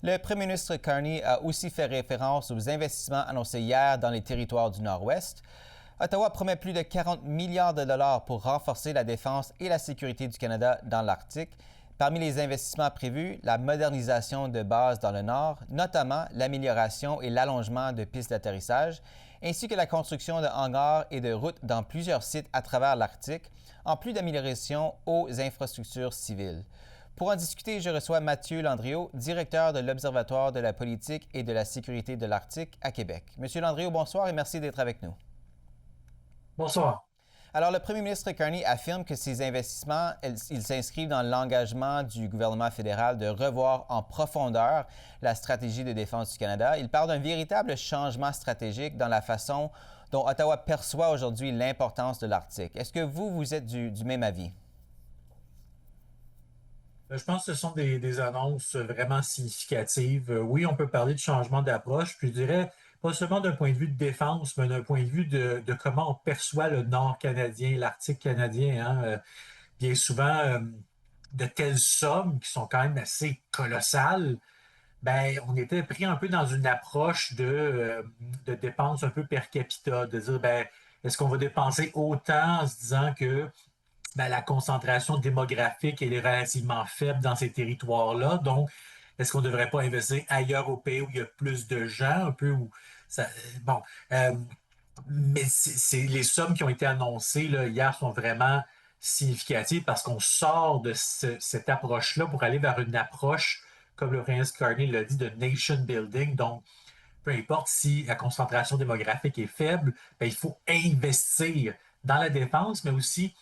Le premier ministre Carney a aussi fait référence aux investissements annoncés hier dans les territoires du Nord-Ouest. Ottawa promet plus de 40 milliards de dollars pour renforcer la défense et la sécurité du Canada dans l'Arctique. Parmi les investissements prévus, la modernisation de bases dans le Nord, notamment l'amélioration et l'allongement de pistes d'atterrissage, ainsi que la construction de hangars et de routes dans plusieurs sites à travers l'Arctique, en plus d'améliorations aux infrastructures civiles. Pour en discuter, je reçois Mathieu Landriot, directeur de l'Observatoire de la politique et de la sécurité de l'Arctique à Québec. Monsieur Landriot, bonsoir et merci d'être avec nous. Bonsoir. Alors, le premier ministre Carney affirme que ces investissements, ils s'inscrivent dans l'engagement du gouvernement fédéral de revoir en profondeur la stratégie de défense du Canada. Il parle d'un véritable changement stratégique dans la façon dont Ottawa perçoit aujourd'hui l'importance de l'Arctique. Est-ce que vous êtes du même avis? Je pense que ce sont des annonces vraiment significatives. Oui, on peut parler de changement d'approche, puis je dirais pas seulement d'un point de vue de défense, mais d'un point de vue de comment on perçoit le Nord canadien, l'Arctique canadien. Hein. Bien souvent, de telles sommes qui sont quand même assez colossales, ben, on était pris un peu dans une approche de dépenses un peu per capita, de dire, ben, est-ce qu'on va dépenser autant en se disant que ben, la concentration démographique elle est relativement faible dans ces territoires-là. Donc, est-ce qu'on ne devrait pas investir ailleurs au pays où il y a plus de gens, un peu où ça. Bon. euh, mais les sommes qui ont été annoncées là, hier sont vraiment significatives parce qu'on sort de cette approche-là pour aller vers une approche, comme le prince Carney l'a dit, de nation building. Donc, peu importe si la concentration démographique est faible, ben, il faut investir dans la défense, mais aussi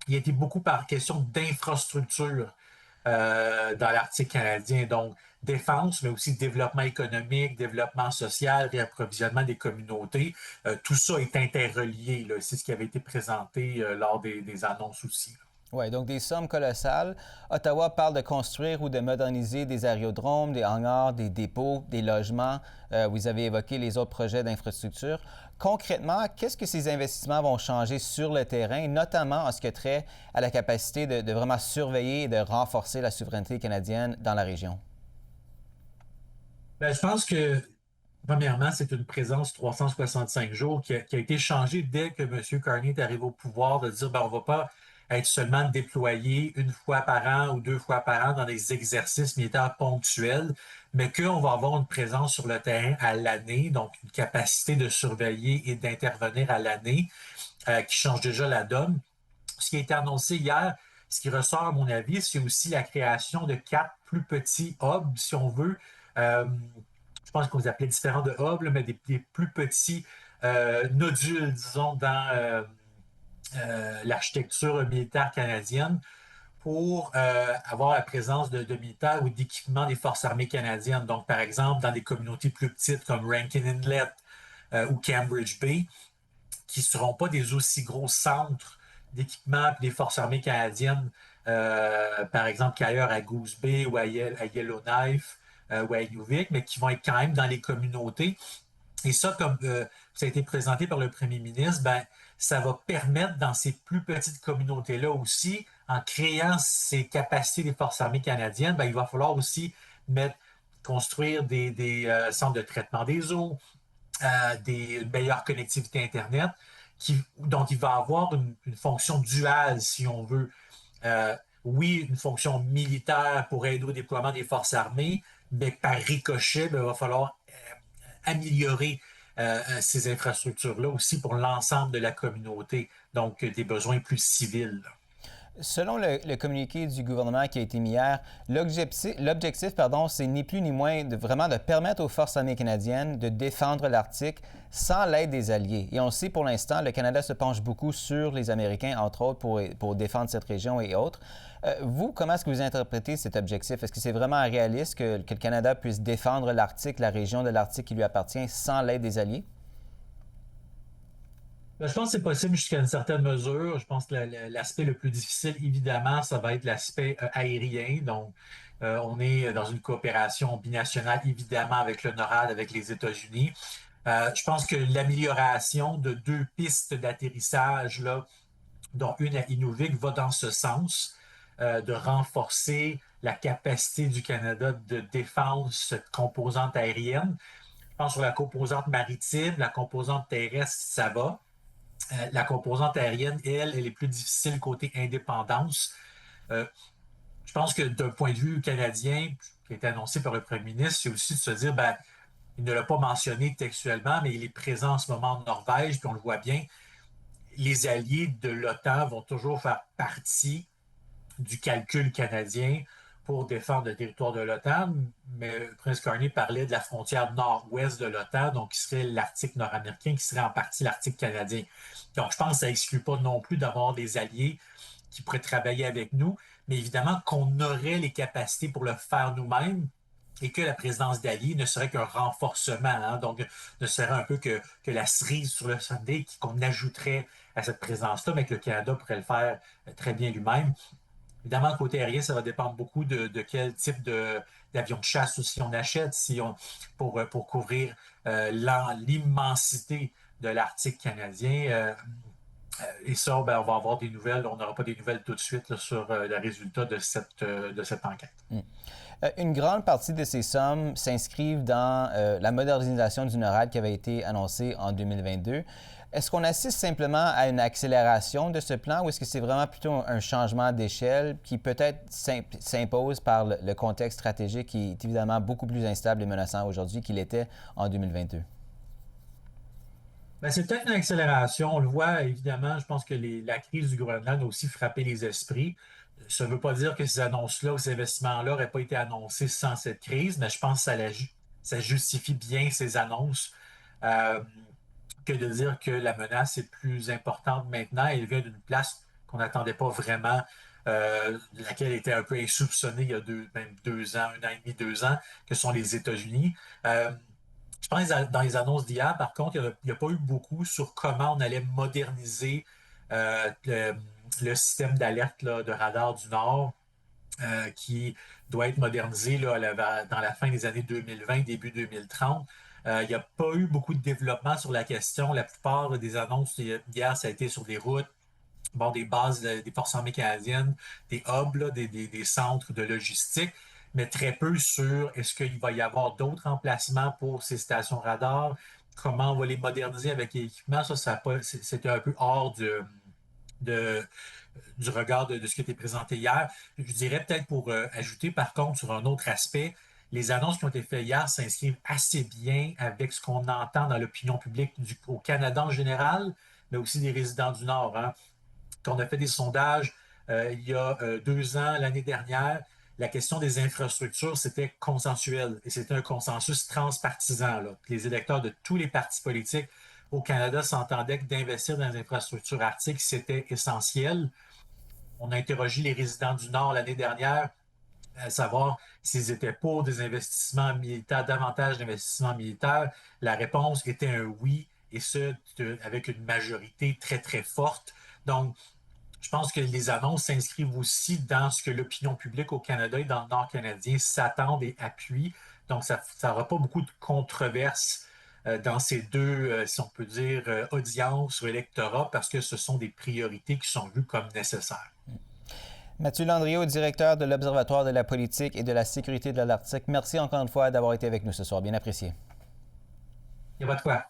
il a été beaucoup par question d'infrastructure dans l'Arctique canadien. Donc, défense, mais aussi développement économique, développement social, réapprovisionnement des communautés. Tout ça est interrelié. C'est ce qui avait été présenté lors des annonces aussi. Oui, donc des sommes colossales. Ottawa parle de construire ou de moderniser des aérodromes, des hangars, des dépôts, des logements. Vous avez évoqué les autres projets d'infrastructure. Concrètement, qu'est-ce que ces investissements vont changer sur le terrain, notamment en ce qui a trait à la capacité de vraiment surveiller et de renforcer la souveraineté canadienne dans la région? Ben, je pense que, premièrement, c'est une présence 365 jours qui a été changée dès que M. Carney est arrivé au pouvoir, de dire, ben, on ne va pas être seulement déployé une fois par an ou deux fois par an dans des exercices militaires ponctuels, mais qu'on va avoir une présence sur le terrain à l'année, donc une capacité de surveiller et d'intervenir à l'année, qui change déjà la donne. Ce qui a été annoncé hier, ce qui ressort, à mon avis, c'est aussi la création de quatre plus petits hubs, si on veut. Euh, je pense qu'on les appelait différents de hubs, mais des plus petits nodules, disons, dans l'architecture militaire canadienne pour avoir la présence de militaires ou d'équipements des forces armées canadiennes. Donc, par exemple, dans des communautés plus petites comme Rankin Inlet ou Cambridge Bay, qui ne seront pas des aussi gros centres d'équipement des forces armées canadiennes, par exemple, qu'ailleurs à Goose Bay ou à Yellowknife ou à Inuvik, mais qui vont être quand même dans les communautés. Et ça, comme ça a été présenté par le premier ministre, ben, ça va permettre dans ces plus petites communautés-là aussi, en créant ces capacités des forces armées canadiennes, ben, il va falloir aussi construire des centres de traitement des eaux, des meilleures connectivités Internet, dont il va avoir une fonction duale, si on veut. Euh, oui, une fonction militaire pour aider au déploiement des forces armées, mais par ricochet, ben, il va falloir améliorer ces infrastructures-là aussi pour l'ensemble de la communauté, donc des besoins plus civils. Selon le communiqué du gouvernement qui a été mis hier, l'objectif, c'est ni plus ni moins vraiment de permettre aux forces armées canadiennes de défendre l'Arctique sans l'aide des Alliés. Et on le sait pour l'instant, le Canada se penche beaucoup sur les Américains, entre autres, pour défendre cette région et autres. Vous, comment est-ce que vous interprétez cet objectif? Est-ce que c'est vraiment réaliste que le Canada puisse défendre l'Arctique, la région de l'Arctique qui lui appartient, sans l'aide des Alliés? Ben, je pense que c'est possible jusqu'à une certaine mesure. Je pense que l'aspect le plus difficile, évidemment, ça va être l'aspect aérien. Donc, on est dans une coopération binationale, évidemment, avec le NORAD, avec les États-Unis. Je pense que l'amélioration de deux pistes d'atterrissage, là, dont une à Inuvik, va dans ce sens. de renforcer la capacité du Canada de défendre cette composante aérienne. Je pense sur la composante maritime, la composante terrestre, ça va. La composante aérienne, elle est plus difficile côté indépendance. Euh, je pense que d'un point de vue canadien, qui a été annoncé par le premier ministre, c'est aussi de se dire, ben, il ne l'a pas mentionné textuellement, mais il est présent en ce moment en Norvège, puis on le voit bien, les alliés de l'OTAN vont toujours faire partie du calcul canadien pour défendre le territoire de l'OTAN, mais Prince Carney parlait de la frontière nord-ouest de l'OTAN, donc qui serait l'Arctique nord-américain, qui serait en partie l'Arctique canadien. Donc je pense que ça n'exclut pas non plus d'avoir des alliés qui pourraient travailler avec nous, mais évidemment qu'on aurait les capacités pour le faire nous-mêmes et que la présidence d'alliés ne serait qu'un renforcement, hein, donc ne serait un peu que la cerise sur le sundae qu'on ajouterait à cette présence-là, mais que le Canada pourrait le faire très bien lui-même. Évidemment, côté aérien, ça va dépendre beaucoup de quel type d'avion de chasse aussi on achète pour couvrir l'immensité de l'Arctique canadien. Et ça, ben, on va avoir des nouvelles. On n'aura pas des nouvelles tout de suite là, sur le résultat de cette enquête. Une grande partie de ces sommes s'inscrivent dans la modernisation du NORAD qui avait été annoncée en 2022. Est-ce qu'on assiste simplement à une accélération de ce plan ou est-ce que c'est vraiment plutôt un changement d'échelle qui peut-être s'impose par le contexte stratégique qui est évidemment beaucoup plus instable et menaçant aujourd'hui qu'il était en 2022? Ben, c'est peut-être une accélération. On le voit, évidemment, je pense que la crise du Groenland a aussi frappé les esprits. Ça ne veut pas dire que ces annonces-là ou ces investissements-là n'auraient pas été annoncés sans cette crise, mais je pense que ça justifie bien ces annonces euh, que de dire que la menace est plus importante maintenant. Elle vient d'une place qu'on n'attendait pas vraiment, laquelle était un peu insoupçonnée il y a même 2 ans, 1 an et demi, 2 ans, que sont les États-Unis. Je pense que dans les annonces d'hier, par contre, il n'y a pas eu beaucoup sur comment on allait moderniser le système d'alerte de radar du Nord qui doit être modernisé là, dans la fin des années 2020, début 2030. Il n'y a pas eu beaucoup de développement sur la question. La plupart des annonces hier, ça a été sur des routes, bon, des bases des forces armées canadiennes, des hubs, là, des centres de logistique, mais très peu sur est-ce qu'il va y avoir d'autres emplacements pour ces stations radar, comment on va les moderniser avec l'équipement. C'était un peu hors de, du regard de ce qui était présenté hier. Je dirais peut-être pour ajouter par contre sur un autre aspect, les annonces qui ont été faites hier s'inscrivent assez bien avec ce qu'on entend dans l'opinion publique au Canada en général, mais aussi des résidents du Nord. Hein. Quand on a fait des sondages il y a 2 ans, l'année dernière, la question des infrastructures, c'était consensuel et c'était un consensus transpartisan. Là. Les électeurs de tous les partis politiques au Canada s'entendaient que d'investir dans les infrastructures arctiques, c'était essentiel. On a interrogé les résidents du Nord l'année dernière à savoir s'ils étaient pour des investissements militaires, davantage d'investissements militaires. La réponse était un oui, et ce, avec une majorité très, très forte. Donc, je pense que les annonces s'inscrivent aussi dans ce que l'opinion publique au Canada et dans le Nord canadien s'attendent et appuient. Donc, ça n'aura pas beaucoup de controverses dans ces deux, si on peut dire, audiences ou électorats, parce que ce sont des priorités qui sont vues comme nécessaires. Mathieu Landriot, directeur de l'Observatoire de la politique et de la sécurité de l'Arctique, merci encore une fois d'avoir été avec nous ce soir. Bien apprécié. Il n'y a pas de quoi.